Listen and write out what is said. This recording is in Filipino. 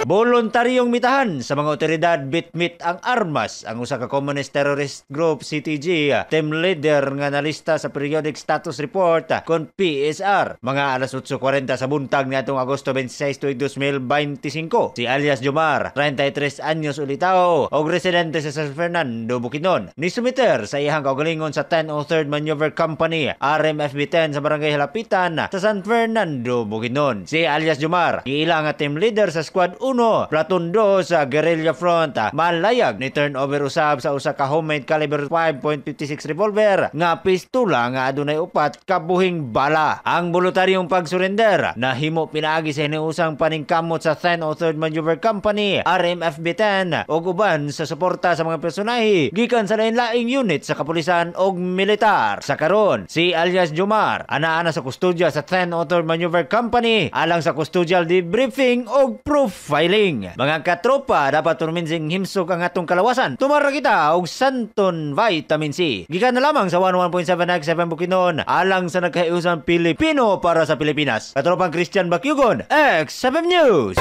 Voluntaryong mitahan sa mga otoridad bitmit ang armas ang usa ka communist terrorist group CTG team leader nga nalista sa periodic status report kon PSR mga alas 8:40 sa buntag niadtong Agosto 26, 2025. Si alias Jomar, 33 anyos ulitaw og residente sa San Fernando, Bukidnon, ni sumiter sa iyang kaugalingon sa 1003rd Maneuver Company RMFB-10 sa barangay Halapitan sa San Fernando, Bukidnon. Si alias Jomar giila nga team leader sa Squad 1 Platoon 2 sa Guerrilla Front, malayag ni turnover usab sa usa ka homemade caliber 5.56 revolver nga pistola nga adunay upat ka buhing bala. Ang voluntaryong pagsurrender nahimo pinaagi sa hiniusang paningkamot sa 1003rd Maneuver Company RMFB-10 ug uban sa suporta sa mga personahe gikan sa lain-laing unit sa kapulisan ug militar. Sa karon, si alias Jomar anaa na sa kustodya sa 1003rd Maneuver Company alang sa custodial debriefing ug profiling. Mga katropa, dapat turminsing himsog ang atong kalawasan. Tumara kita og Santon Vitamin C. Gikan na lamang sa 11.7 XFM Bukidnon alang sa nagkahiusang Pilipino para sa Pilipinas. Katropang Christian Bakyugon, XFM News.